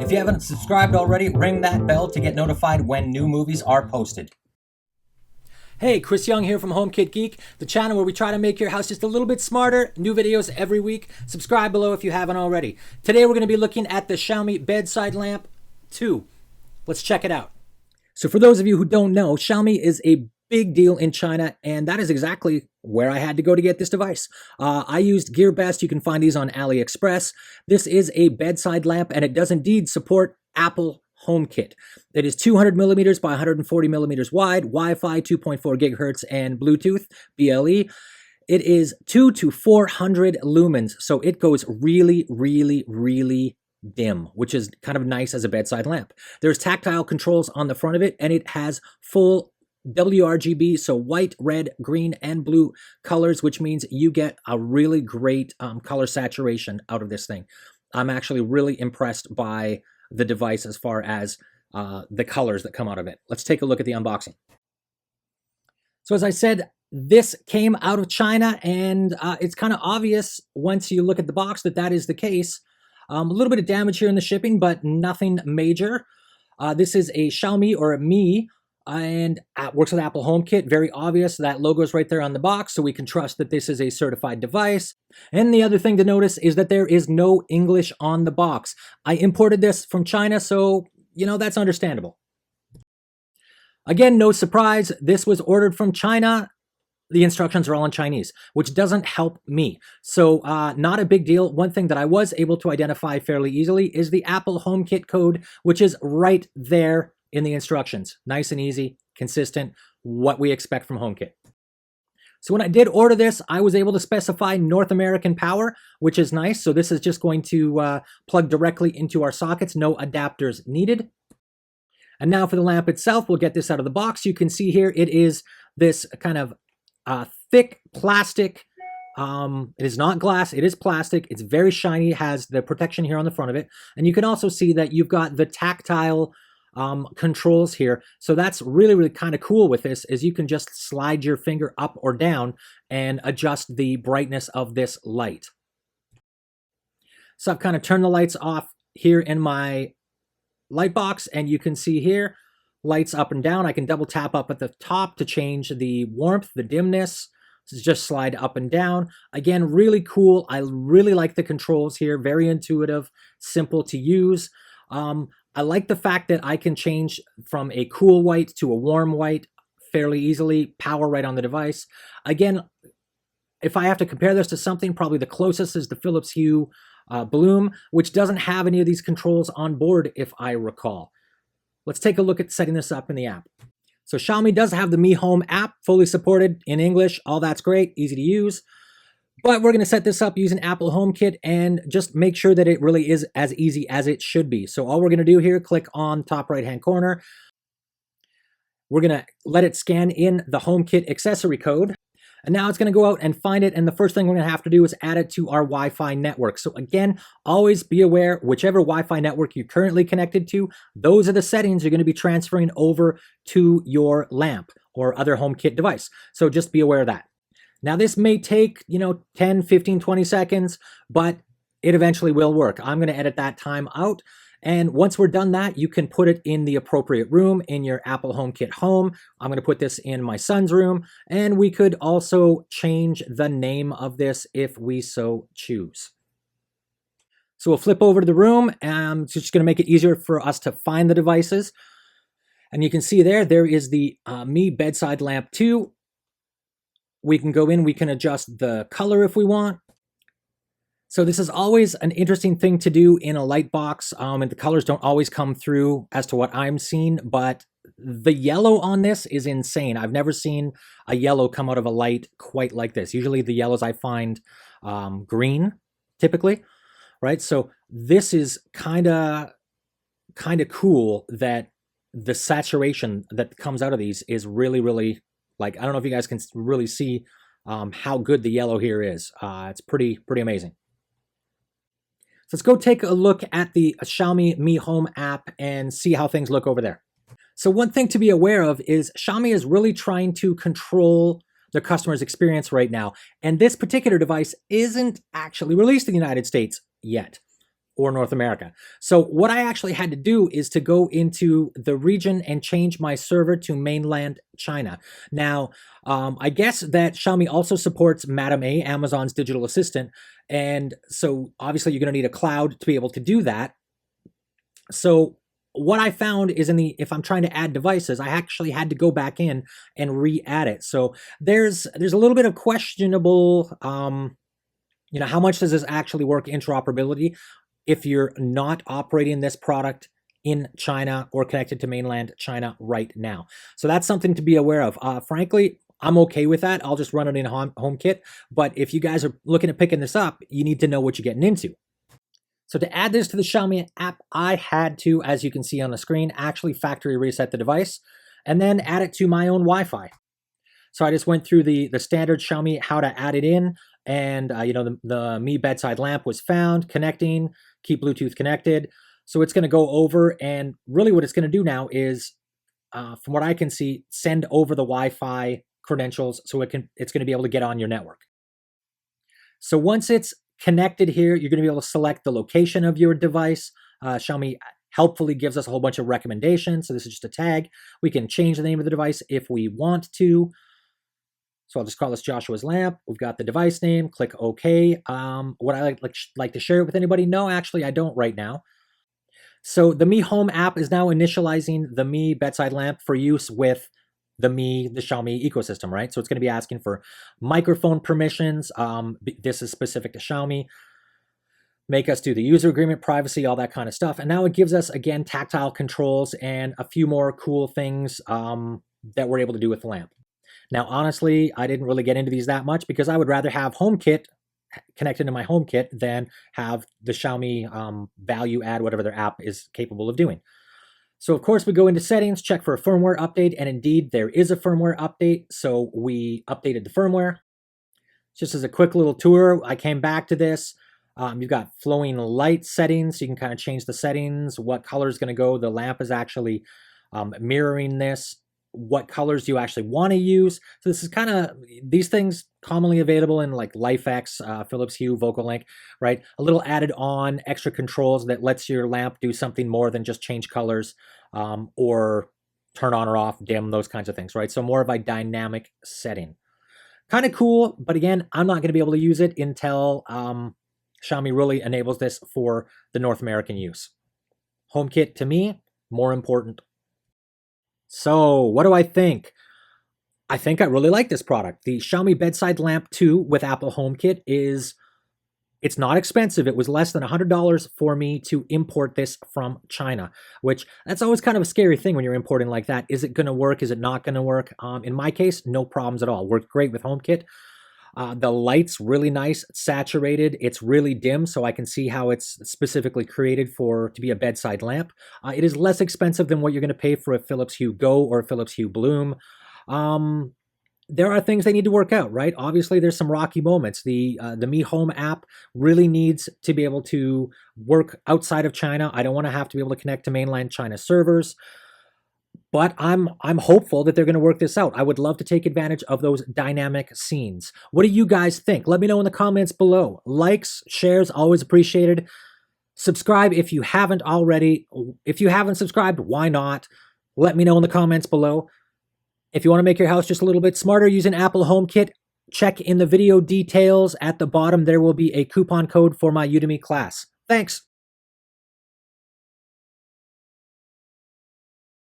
If you haven't subscribed already, ring that bell to get notified when new movies are posted. Hey, Chris Young here from HomeKit Geek, the channel where we try to make your house just a little bit smarter. New videos every week. Subscribe below if you haven't already. Today we're going to be looking at the Xiaomi Bedside Lamp2. Let's check it out. So for those of you who don't know, Xiaomi is a big deal in China, and that is exactly where I had to go to get this device. I used GearBest. You can find these on AliExpress. This is a bedside lamp, and it does indeed support Apple Homekit. It is 200 millimeters by 140 millimeters wide, Wi-Fi 2.4 gigahertz, and Bluetooth, BLE. It is 2 to 400 lumens, so it goes really, really, really dim, which is kind of nice as a bedside lamp. There's tactile controls on the front of it, and it has full WRGB, so white, red, green, and blue colors, which means you get a really great color saturation out of this thing. I'm actually really impressed by the device as far as the colors that come out of it. Let's take a look at the unboxing. So as I said, this came out of China, and it's kind of obvious once you look at the box that that is the case. A little bit of damage here in the shipping, but nothing major. This is a Xiaomi or a Mi, and works with Apple HomeKit. Very obvious. That logo is right there on the box, so we can trust that this is a certified device. And the other thing to notice is that there is no English on the box. I imported this from China, so, you know, that's understandable. Again, no surprise. This was ordered from China. The instructions are all in Chinese, which doesn't help me. So not a big deal. One thing that I was able to identify fairly easily is the Apple HomeKit code, which is right there in the instructions. Nice and easy, consistent, what we expect from HomeKit. So when I did order this, I was able to specify North American power, which is nice. So this is just going to plug directly into our sockets, no adapters needed. And now for the lamp itself, we'll get this out of the box. You can see here it is this kind of thick plastic. It is not glass, it is plastic. It's very shiny, it has the protection here on the front of it. And you can also see that you've got the tactile controls here. So that's really, really kind of cool with this, is you can just slide your finger up or down and adjust the brightness of this light. So I've kind of turned the lights off here in my light box, and you can see here, lights up and down. I can double tap up at the top to change the warmth, the dimness. This is just slide up and down. Again, really cool. I really like the controls here. Very intuitive, simple to use. I like the fact that I can change from a cool white to a warm white fairly easily, power right on the device. Again, if I have to compare this to something, probably the closest is the Philips Hue Bloom, which doesn't have any of these controls on board, if I recall. Let's take a look at setting this up in the app. So Xiaomi does have the Mi Home app, fully supported in English. All that's great, easy to use. But we're going to set this up using Apple HomeKit and just make sure that it really is as easy as it should be. So all we're going to do here, click on top right-hand corner. We're going to let it scan in the HomeKit accessory code. And now it's going to go out and find it. And the first thing we're going to have to do is add it to our Wi-Fi network. So again, always be aware, whichever Wi-Fi network you're currently connected to, those are the settings you're going to be transferring over to your lamp or other HomeKit device. So just be aware of that. Now this may take, 10, 15, 20 seconds, but it eventually will work. I'm going to edit that time out. And once we're done that, you can put it in the appropriate room in your Apple HomeKit home. I'm going to put this in my son's room, and we could also change the name of this if we so choose. So we'll flip over to the room, and it's just going to make it easier for us to find the devices. And you can see there is the Mi Bedside Lamp2. We can go in, we can adjust the color if we want. So this is always an interesting thing to do in a light box, and the colors don't always come through as to what I'm seeing, but the yellow on this is insane. I've never seen a yellow come out of a light quite like this. Usually the yellows I find green, typically, right? So this is kind of cool that the saturation that comes out of these is really, really, like, I don't know if you guys can really see how good the yellow here is. It's pretty amazing. So let's go take a look at the Xiaomi Mi Home app and see how things look over there. So one thing to be aware of is Xiaomi is really trying to control the customer's experience right now. And this particular device isn't actually released in the United States yet. or North America. So what I actually had to do is to go into the region and change my server to mainland China. Now, I guess that Xiaomi also supports Madam A, Amazon's digital assistant. And so obviously you're going to need a cloud to be able to do that. So what I found is if I'm trying to add devices, I actually had to go back in and re-add it. So there's a little bit of questionable, how much does this actually work interoperability if you're not operating this product in China or connected to mainland China right now. So that's something to be aware of. Frankly, I'm okay with that. I'll just run it in HomeKit. But if you guys are looking at picking this up, you need to know what you're getting into. So to add this to the Xiaomi app, I had to, as you can see on the screen, actually factory reset the device and then add it to my own Wi-Fi. So I just went through the standard Xiaomi how to add it in, and the Mi Bedside Lamp was found, connecting, keep Bluetooth connected. So it's going to go over, and really what it's going to do now is, from what I can see, send over the Wi-Fi credentials so it's going to be able to get on your network. So once it's connected here, you're going to be able to select the location of your device. Xiaomi helpfully gives us a whole bunch of recommendations. So this is just a tag. We can change the name of the device if we want to. So I'll just call this Joshua's lamp. We've got the device name. Click OK. Would I like to share it with anybody? No, actually, I don't right now. So the Mi Home app is now initializing the Mi Bedside Lamp for use with the Xiaomi ecosystem, right? So it's going to be asking for microphone permissions. This is specific to Xiaomi. Make us do the user agreement, privacy, all that kind of stuff. And now it gives us, again, tactile controls and a few more cool things that we're able to do with the lamp. Now, honestly, I didn't really get into these that much because I would rather have HomeKit connected to my HomeKit than have the Xiaomi value add, whatever their app is capable of doing. So, of course, we go into settings, check for a firmware update, and indeed, there is a firmware update. So we updated the firmware. Just as a quick little tour, I came back to this. You've got flowing light settings, so you can kind of change the settings, what color is going to go. The lamp is actually mirroring this. What colors do you actually want to use? So this is kind of, these things commonly available in like LifeX, Philips Hue, VocalLink, right? A little added on extra controls that lets your lamp do something more than just change colors or turn on or off, dim, those kinds of things, right? So more of a dynamic setting. Kind of cool, but again, I'm not going to be able to use it until Xiaomi really enables this for the North American use. HomeKit, to me, more important. So what do I think? I think I really like this product. The Xiaomi Bedside Lamp2 with Apple HomeKit it's not expensive. It was less than $100 for me to import this from China, which that's always kind of a scary thing when you're importing like that. Is it going to work? Is it not going to work? In my case, no problems at all. Worked great with HomeKit. The light's really nice, saturated. It's really dim, so I can see how it's specifically created to be a bedside lamp. It is less expensive than what you're going to pay for a Philips Hue Go or a Philips Hue Bloom. There are things they need to work out, right? Obviously, there's some rocky moments. The Mi Home app really needs to be able to work outside of China. I don't want to have to be able to connect to mainland China servers. But I'm hopeful that they're going to work this out. I would love to take advantage of those dynamic scenes. What do you guys think? Let me know in the comments below. Likes, shares, always appreciated. Subscribe if you haven't already. If you haven't subscribed, why not? Let me know in the comments below. If you want to make your house just a little bit smarter using Apple HomeKit, check in the video details. At the bottom, there will be a coupon code for my Udemy class. Thanks.